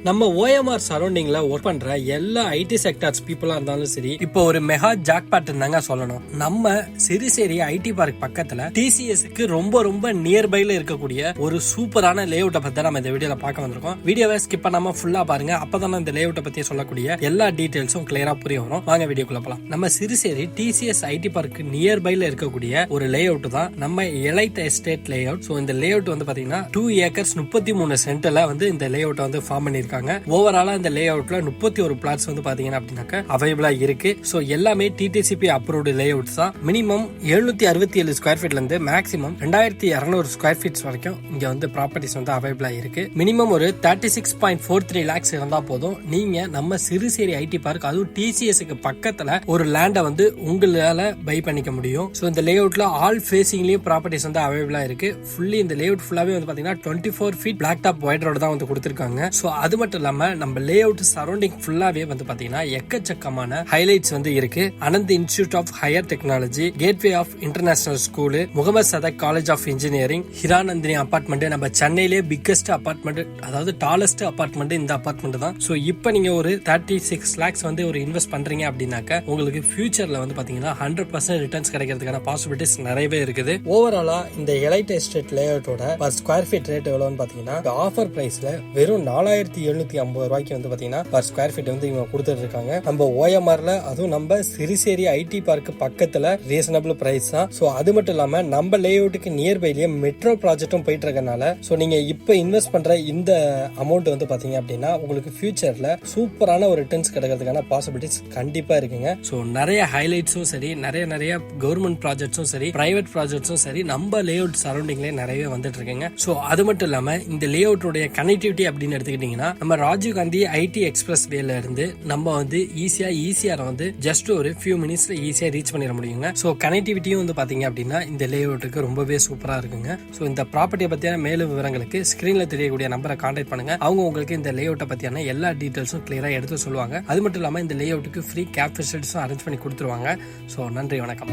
நம்ம OMR சரௌண்டிங்ல work பண்ற எல்லா ஐடி செக்டார்ஸ் பீப்புளா இருந்தாலும் சரி, இப்போ ஒரு மெகா ஜாக்பாட் இருந்தாங்க சொல்லணும். நம்ம சிறுசேரி ஐடி பார்க் பக்கத்துல TCSக்கு ரொம்ப ரொம்ப நியர்பைல இருக்கக்கூடிய ஒரு சூப்பரான லேஅவுட்டை பத்தி நம்ம இந்த வீடியோல பார்க்க வந்திருக்கோம். வீடியோவை ஸ்கிப் பண்ணாம ஃபுல்லா பாருங்க. அப்பதான் இந்த லேஅவுட்டை பத்தி சொல்லக்கூடிய எல்லா டீடைல்ஸும் கிளியரா புரிய வரும். வாங்க வீடியோக்குள்ள போலாம். நம்ம சிறுசேரி TCS ஐடி பார்க் நியர்பைல இருக்கக்கூடிய ஒரு லேஅவுட் தான் நம்ம எலைட் எஸ்டேட் லேஅவுட். சோ இந்த லேஅவுட் வந்து பாத்தீங்கன்னா 2 ஏக்கர்ஸ் 33 சென்ட்ல வந்து இந்த லேஅவுட் வந்து ஃபார்ம் பண்ணிருக்காங்க. ஓவராலா இந்த லேஅவுட்ல 31 பிளாட்ஸ் வந்து பாத்தீங்கன்னா அப்படின்னாக்க அவைலபிளா இருக்கு. சோ எல்லாமே TTCP அப்ரூவ்டு லேஅவுட்ஸ் தான். மினிமம் 767 ஸ்கொயர் ஃபீட்ல இருந்து மேக்ஸிமம் 2200 ஸ்கொயர் ஃபீட்ஸ் வரைக்கும் இங்க வந்து ப்ராப்பர்ட்டிஸ் வந்து அவைலபிளா இருக்கு. மினிமம் ஒரு 36.43 lakhs இருந்தா போதும் நீங்க நம்ம சிறுசேரி ஐடி பார்க் அதுவும் TCSக்கு பக்கத்துல ஒரு லேண்ட வந்து உங்களால பை பண்ணிக்க முடியும். சோ இந்த லேஅவுட்ல ஆல் ஃபேசிங்லயும் ப்ராப்பர்ட்டிஸ் வந்து அவைலபிளா இருக்கு. ஃபுல்லி இந்த லேஅவுட் ஃபுல்லாவே வந்து பாத்தீங்கன்னா 24 feet black top white road தான் வந்து கொடுத்திருக்காங்க. சோ அது மட்டும் இல்லாம நம்ம லேஅவுட் சரௌண்டிங் ஃபுல்லாவே வந்து பாத்தீங்கன்னா எக்கச்சக்கமான ஹைலைட்ஸ் வந்து இருக்கு. Anand institute of higher technology, gateway of international school, Mohamed Sathak college of engineering, Hiranandani apartment, நம்ம சென்னையிலே பிக்கஸ்ட் அபார்ட்மெண்ட், அதாவது டாலஸ்ட் அபார்ட்மெண்ட் இந்த அபார்ட்மெண்ட் தான். சோ இப்போ நீங்க ஒரு 36 lakhs வந்து ஒரு இன்வெஸ்ட் பண்றீங்க அப்படின்னாக்க உங்களுக்கு ஃபியூச்சர்ல வந்து பாத்தீங்கன்னா 100% ரிட்டர்ன்ஸ் கிடைக்கிறதுக்கான பாசிபிலிட்டிஸ் நிறையவே இருக்குது. ஓவராலா இந்த எலைட் எஸ்டேட் லேஅவுட்டோட பர் ஸ்கொயர் ஃபீட் ரேட் எவ்வளவுன்னு பாத்தீங்கன்னா ஆஃபர் பிரைஸ்ல வெறும் 4750 ரூபாய்க்கு வந்து பாத்தீங்கன்னா பர் ஸ்கொயர் ஃபீட் வந்து இவங்க கொடுத்துட்டு இருக்காங்க. நம்ம OMRல அதுவும் நம்ம சிறுசேரி ஐடி பார்க் பக்கத்துல ரீசனபிள் பிரைஸ் தான். சோ அது மட்டும் இல்லாம நம்ம லேஅவுட்டுக்கு நியர்பைலயே மெட்ரோ ப்ராஜெக்டும் போயிட்டு இருக்கனால சோ நீங்க இப்ப இன்வெஸ்ட் பண்ற இந்த அமௌண்ட் வந்து பாத்தீங்க அப்படின்னா உங்களுக்கு ஃபியூச்சர்ல சூப்பரான ஒரு ரிட்டர்ன்ஸ் கிடைக்கிறதுக்கான பாசிபிலிட்டிஸ் கண்டிப்பா இருக்குங்க. சோ நிறைய ஹைலைட்ஸும் சரி, நிறைய கவர்மெண்ட் ப்ராஜெக்ட்ஸும் சரி, பிரைவேட் ப்ராஜெக்ட்ஸும் சரி, நம்ம லேஅவுட் சரௌண்டிங்லேயே நிறைய வந்துட்டு இருக்குங்க. சோ அது மட்டும் இல்லாம இந்த லேஅவுட்டோட கனெக்டிவிட்டி அப்படின்னு எடுத்துக்கிட்டீங்கன்னா நம்ம ராஜீவ் காந்தி ஐடி எக்ஸ்பிரஸ் வேல இருந்து நம்ம வந்து ஈஸியா வந்து ஜஸ்ட் ஒரு ஃபியூ மினிட்ஸ்ல ஈஸியா ரீச் பண்ணிட முடியுங்க. சோ கனெக்டிவிட்டியும் வந்து பாத்தீங்க அப்படின்னா இந்த லேஅவுட்டுக்கு ரொம்பவே சூப்பரா இருக்குங்க. சோ இந்த ப்ராப்பர்ட்டியை பத்தியான மேலும் விவரங்களுக்கு ஸ்கிரீன்ல தெரியக்கூடிய நம்பரை கான்டாக்ட் பண்ணுங்க. அவங்க உங்களுக்கு இந்த லேஅவுட்டை பத்தியான எல்லா டீடைல்ஸும் கிளியரா எடுத்து சொல்லுவாங்க. அது மட்டும் இல்லாம இந்த லேஅவுட்டுக்கு ஃப்ரீ கேப் ஃபெசிலிட்டிஸும் அரேஞ்ச் பண்ணி கொடுத்துருவாங்க. சோ நன்றி, வணக்கம்.